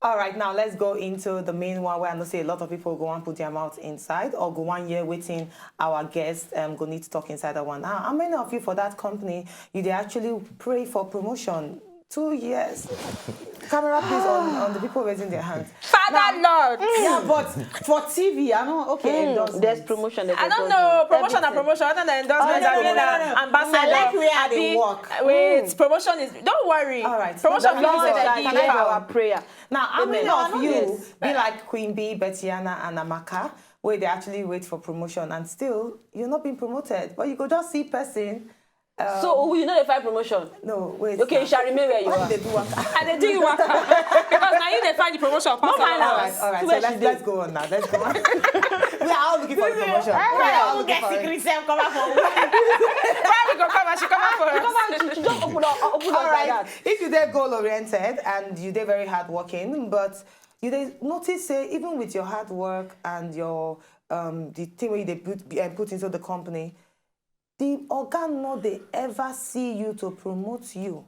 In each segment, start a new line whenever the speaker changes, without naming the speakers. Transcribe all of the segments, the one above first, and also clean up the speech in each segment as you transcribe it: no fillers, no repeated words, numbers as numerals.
All right, now let's go into the main one where I know say a lot of people go and put their mouth inside or go 1 year waiting our guests go need to talk inside that one. How many of you for that company, you they actually pray for promotion? 2 years. Camera please on the people raising their hands.
Father Lord.
Yeah, but for TV, I know, okay,
there's promotion.
I don't know. Promotion and promotion. Other than endorsement, ambassador.
I like where they work.
Wait, promotion is. Don't worry.
All right.
Promotion
Lord,
means that
can I have our prayer?
Now, how many
Amen.
of you be like Queen Bee, Betiana, and Amaka, where they actually wait for promotion and still you're not being promoted, but you could just see person.
So you know the find promotion?
No, wait.
Okay, you shall remain where you are.
They do work.
and they do you work because now you they find the promotion.
No, fine now.
All right. So let's go on now. Let's go on. We are all looking for the promotion. We are all looking for it.
Where we go come and she come out for us.
She just open up
All
like
right.
that.
If you're there goal oriented and you're there very hard working, but you they notice say even with your hard work and your the thing where they put into the company, the organ no they ever see you to promote you.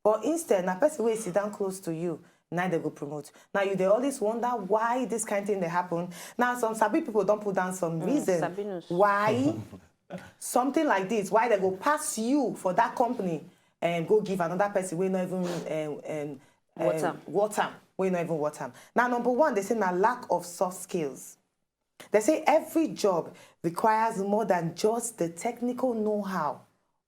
But instead, na person will sit down close to you, now they go promote. Now you they always wonder why this kind of thing they happen. Now some sabi people don't put down some reason
Sabinus.
why something like this, why they go pass you for that company and go give another person we not even water. We not even water. Now number one, they say na lack of soft skills. They say every job requires more than just the technical know-how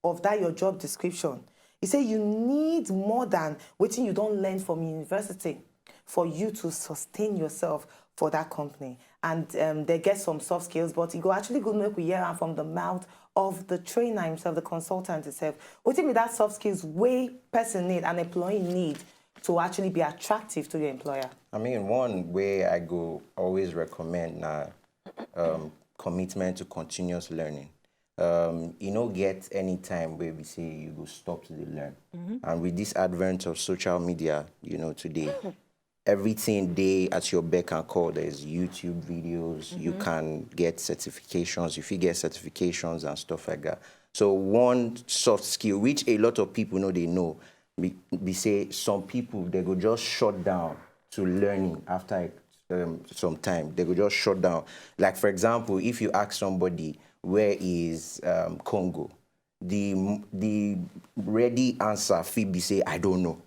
of that your job description. You say you need more than what you don't learn from university for you to sustain yourself for that company. And they get some soft skills, but you go actually go make we hear from the mouth of the trainer himself, the consultant himself. What me that soft skills way person need, an employee need to actually be attractive to your employer?
I mean, one way I go always recommend commitment to continuous learning. You don't get any time where we say you go stop to learn. And with this advent of social media, you know, today, everything day at your beck and call. There's YouTube videos, you can get certifications, if you get certifications and stuff like that. So one soft skill, which a lot of people know, we say some people, they go just shut down to learning after some time. They go just shut down. Like, for example, if you ask somebody, where is Congo? The ready answer, Phoebe say, I don't know.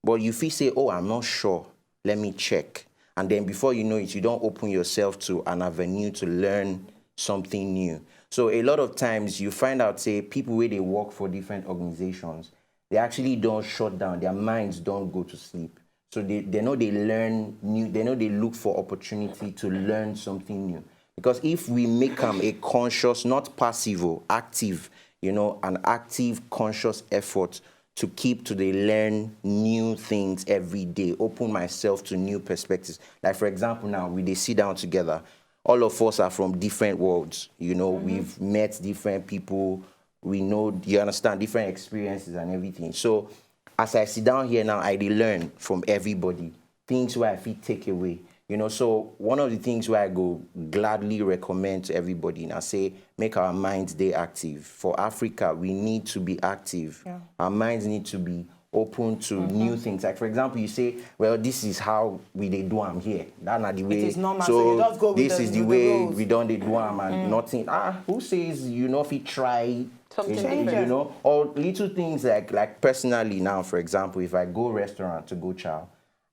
But you feel say, oh, I'm not sure. Let me check. And then before you know it, you don't open yourself to an avenue to learn something new. So a lot of times you find out, say, people where they work for different organizations, they actually don't shut down. Their minds don't go to sleep. So they know they learn new, they know they look for opportunity to learn something new. Because if we make them a conscious, not passive or active, you know, an active, conscious effort to keep to they learn new things every day, open myself to new perspectives. Like, for example, now we they sit down together. All of us are from different worlds. You know, we've met different people. We know, you understand, different experiences and everything. So as I sit down here now, I learn from everybody, things where I feel take away. You know, so one of the things where I go gladly recommend to everybody and I say, make our minds stay active. For Africa, we need to be active. Yeah. Our minds need to be open to new things. Like, for example, you say, well, this is how we they do them here. That's not the way.
It is normal,
so
you just go with
this is the
with
way
rules.
we don't they do them and nothing. Who says, you know, if you try
something
different, you know, or little things like personally now, for example, if I go restaurant to go chow,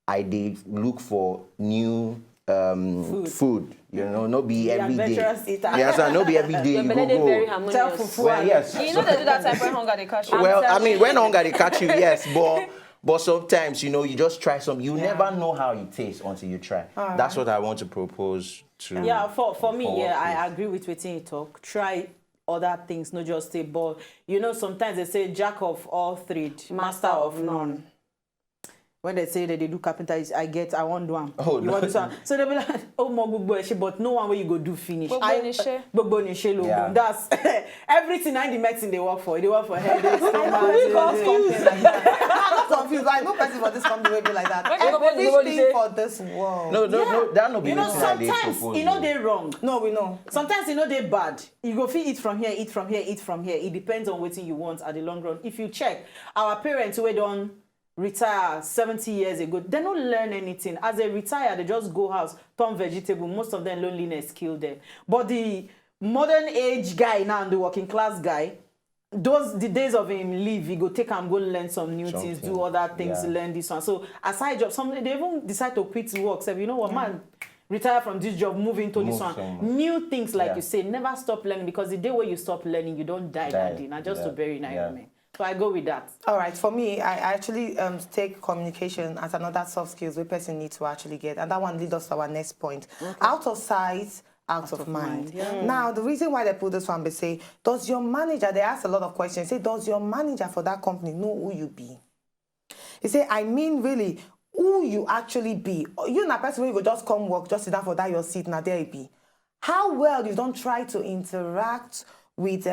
I did look for new food. You know, not be every day. Yes, not be every day. You go.
Very harmonious.
Well, yes.
You know they do that type when hunger they catch you.
Well, I mean, when hunger they catch you, yes, but sometimes, you know, you just try some. You never know how it tastes until you try. That's what I want to propose to.
Yeah, for me, I agree with what you talk. Try other things, not just say, but you know, sometimes they say jack of all trades, master of none. When they say that they do carpenter, I want one.
Oh,
you
no.
want this one? So they'll be like, oh, more but no one where you go do finish.
Yeah.
That's everything in the medicine they work for. They work for headaches.
I'm not confused. I know person for this company will be like that. Everything for this world.
No, that no be
you know, sometimes you know they're wrong.
No, we know.
Sometimes you know they're bad. You go feed eat from here, eat from here, eat from here. It depends on what you want at the long run. If you check, our parents who don't retire 70 years ago, they don't learn anything. As they retire, they just go house, turn vegetable. Most of them loneliness kill them. But the modern age guy now, the working class guy, the days of him leave, he go take and go learn some new things, do other things, learn this one. So aside job, some they even decide to quit work. Say, you know what, man, retire from this job, move into this one. New things, like you say, never stop learning, because the day where you stop learning, you don't die that day. Not just to bury in environment. So I go with that.
All right, for me, I actually take communication as another soft skills we person needs to actually get, and that one leads us to our next point. Out of sight, out of mind. Now, the reason why they put this one, they say, does your manager, they ask a lot of questions, say, does your manager for that company know who you be? They say, I mean, really, who you actually be. You're not a person who will just come work, just sit down for that your seat, now there you be. How well you don't try to interact with,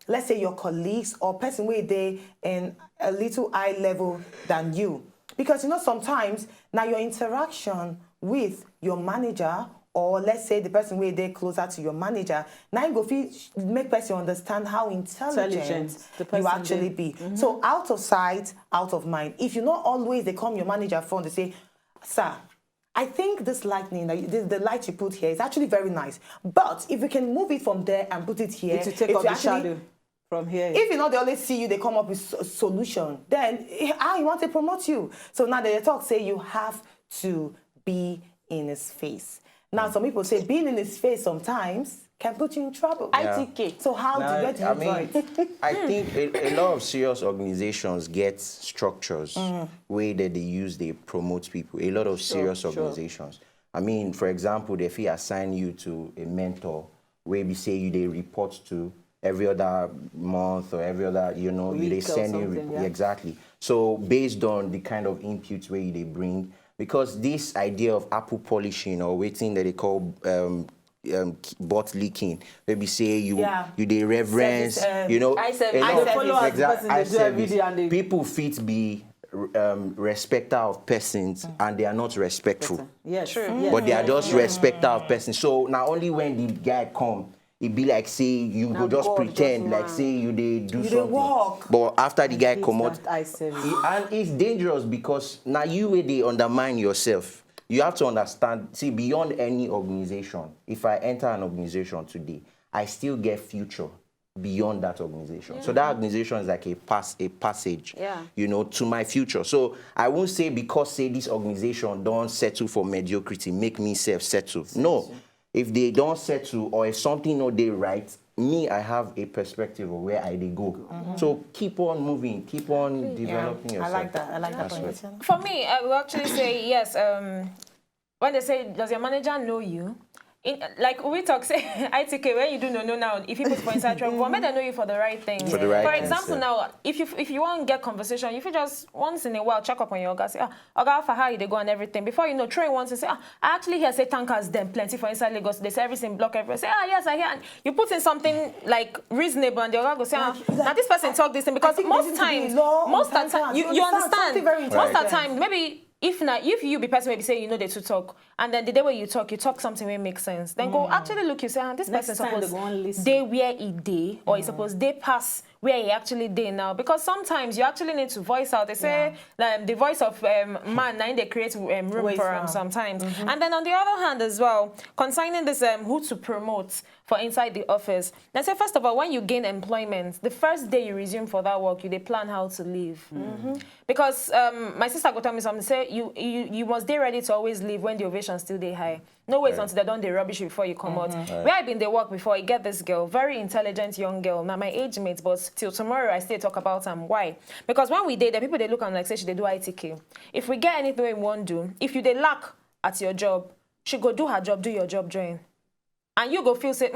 let's say, your colleagues or person where they in a little high level than you. Because, you know, sometimes now your interaction with your manager, or let's say the person where they're closer to your manager, now you go make person understand how intelligent you actually be. So out of sight, out of mind. If you not always they come your manager phone, they say, sir, I think this lightning, the light you put here is actually very nice. But if you can move it from there and put it here,
to take off the shadow from here.
If you know they always see you, they come up with a solution, then how you want to promote you? So now they talk, say you have to be in his face. Now some people say being in his face sometimes can put you in trouble. ITK. So how do you get it?
I think a lot of serious organizations get structures where they use, they promote people. A lot of serious organizations. I mean, for example, if he assign you to a mentor, where we say they report to every other month or every other, you know, they send you, exactly. So based on the kind of inputs where they bring, because this idea of apple polishing or waiting that they call bot leaking, maybe say you they reverence, service, you know, people fit be respecter of persons and they are not respectful.
Yeah, true.
But they are just respecter of persons. So not only when the guy come, it be like say you go just pretend like say you they do something.
Walk.
But after the guy come out, and it's dangerous because now you will they undermine yourself. You have to understand, see, beyond any organization, if I enter an organization today, I still get future beyond that organization. So that organization is like a passage, you know, to my future. So I won't say because say this organization don't settle for mediocrity, make me self-settle. No. If they don't settle or if something not they right, me, I have a perspective of where I they go. So keep on moving, keep on developing yourself.
I like that. I like that point.
For me, I will actually say yes. When they say, does your manager know you? Like we talk, say ITK, when you do no now, if you put for inside trouble, but they know you for the right thing.
For the right
For example, now, if you want to get conversation, if you just once in a while check up on your Oga, say, Oga, for how you they go and everything. Before you know, train once and say, I actually hear say tankers them plenty for inside Lagos. They say everything block everywhere. Say, yes, I hear. And you put in something like reasonable, and the Oga go say, now this person talk this thing because most times, you understand. Most of the time, maybe. If you be person maybe say you know they to talk, and then the day where you talk something where it makes sense, then go actually look, you say, this person suppose they where he day, or he suppose they pass where he actually day now. Because sometimes you actually need to voice out. They say the voice of man, now they create room for him sometimes. And then on the other hand as well, concerning this who to promote for inside the office. Now say first of all, when you gain employment, the first day you resume for that work, they plan how to leave. Because my sister go tell me something, say you must be ready to always leave when the ovation still day high. No wait until they don't they rubbish before you come out. Where I been they work before, I get this girl, very intelligent young girl, now my age mate, but till tomorrow I still talk about why? Because when we did, the people they look and like say they do ITK. If we get anything we want to do, if you they lack at your job, she go do her job, do your job, join. And you go feel say,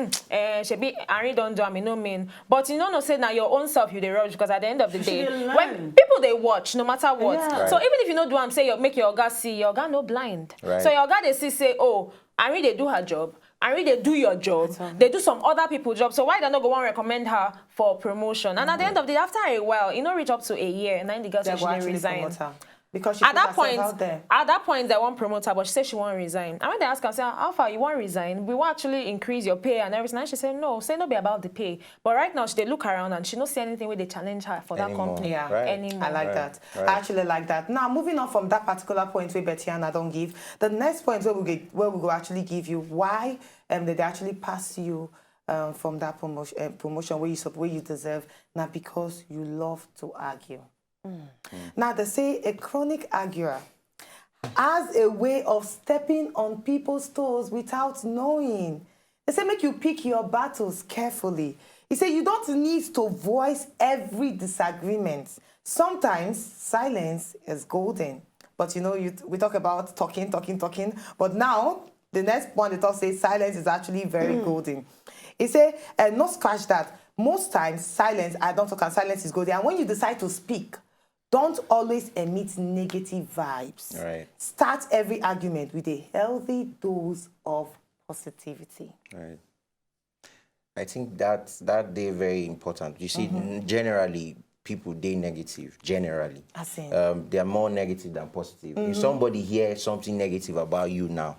she be Henry don't do, I mean no mean. But you know say now your own self you they rush because at the end of the day, when people they watch, no matter what. So even if you know do I'm say make your Oga see, your Oga no blind. So your Oga they see say, oh, Henry they do her job. Henry they do your job. They do some other people's job. So why they not go and recommend her for promotion? And at the end of the day, after a while, you know reach up to a year, and then the girl said she resign.
because she
At
put
that
herself
point,
out there.
they won't promote her, but she said she won't resign. And when they ask her, say, how far you won't resign? We will actually increase your pay and everything. And she said, no, say no be about the pay. But right now, they look around and she don't see anything where they challenge her for
Anymore.
that company
Yeah,
anymore.
I like that.
Right.
I actually like that. Now, moving on from that particular point where Betiana don't give, the next point where we will actually give you why did they actually pass you from that promotion where you deserve, not because you love to argue. Now, they say a chronic arguer has a way of stepping on people's toes without knowing. They say make you pick your battles carefully. He said you don't need to voice every disagreement. Sometimes silence is golden. But you know, we talk about talking. But now, the next point they talk say silence is actually very golden. He said, not scratch that. Most times, silence, I don't talk, and silence is golden. And when you decide to speak, don't always emit negative vibes.
Right.
Start every argument with a healthy dose of positivity.
Right. I think that day very important. You see, generally, people, they negative, generally.
As in?
They are more negative than positive. If somebody hears something negative about you now,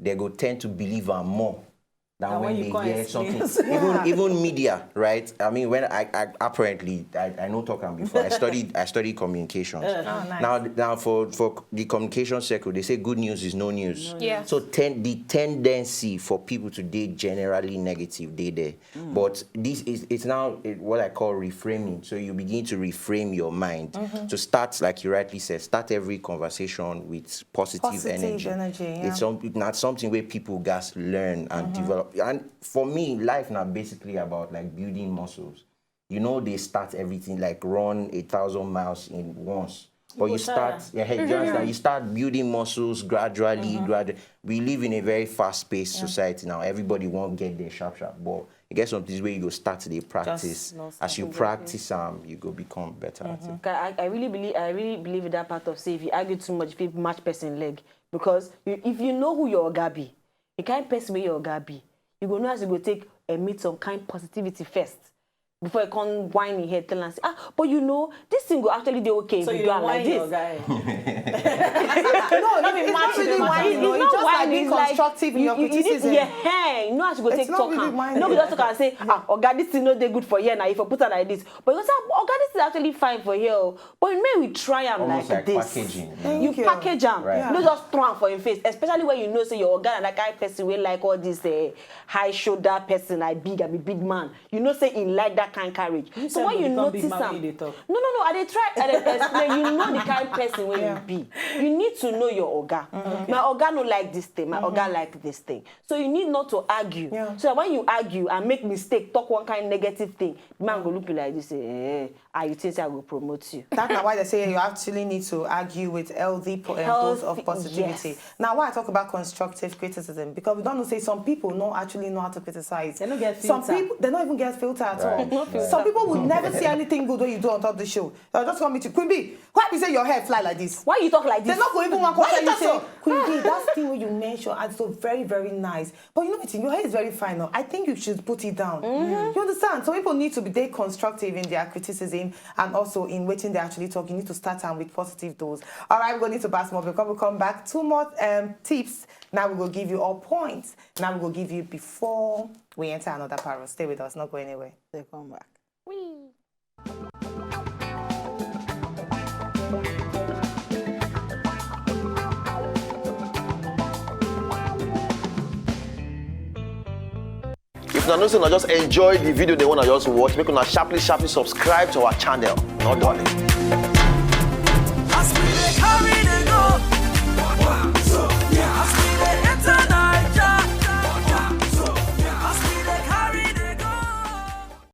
they go tend to believe her more than when they hear something. Even media, right? I mean, when I apparently, I know talking before, I studied communications.
Nice.
Now for the communication circle, they say good news is no news.
Yeah.
So the tendency for people to date generally negative, they there. But it's now what I call reframing. So you begin to reframe your mind to start, like you rightly said, start every conversation with positive energy.
Yeah.
It's not something where people guys learn and develop. And for me, life now basically about like building muscles. You know, they start everything like run 1,000 miles in once. But you start, you start building muscles gradually. We live in a very fast-paced society now. Everybody won't get there sharp. But you get something where you go start to practice. As you practice, you go become better at it.
I really believe in that part of say if you argue too much, people match person leg. Because if you know who your oga be, the kind of person where your oga be, you go know as you go take and meet some kind of positivity first. Before you come whine in here, tell and say, but you know, this thing will actually do okay.
So
if
you
do it like this.
No, it's not really whining. It's just like being constructive in your criticism.
You know how to go take
not
talk.
really whining.
Nobody just talk and say, Oga, this thing no dey good for here now. If I put it like this, but you say, Oga, this is actually fine for here. But maybe we try them
Almost
like this.
packaging.
You package them.
Right.
No just throw them for your face. Especially when you know say your Oga and that kind of person will like all this high shoulder person, like big, I'm a big man. You know say he like that kind of courage. So when you notice them, no, I dey try, I dey explain. You know the kind of person where you be. You need to know your Oga. My Oga no like this thing. My Oga like this thing. So you need not to argue. So that when you argue and make mistake, talk one kind of negative thing, the man go look you like this, say, you think I will promote you.
That's why they say you actually need to argue with healthy dose of positivity.
Yes.
Now, why I talk about constructive criticism, because we don't know, say some people don't actually know how to criticize.
They don't get
Some
filter.
people, they don't even get filter at all.
Right.
Some people would never see anything good when you do on top of the show. They'll just come to Queen B, why you say your hair fly like this?
Why you talk like this?
They're not going even one
Why
question.
you
You say,
talk so?
Queen B, that thing what you mentioned, and so very, very nice. But you know what? Your hair is very fine now. I think you should put it down. You understand? Some people need to be constructive in their criticism and also in waiting they actually talk. You need to start with positive dose. All right, we're going to need to pass more because we'll come back. 2 more tips. Now we will give you all points. Now we will give you before we enter another parallel. Stay with us. Not go anywhere.
They come back.
If una know say una just enjoy the video they wanna just watch, make una sharply subscribe to our channel. Not darling.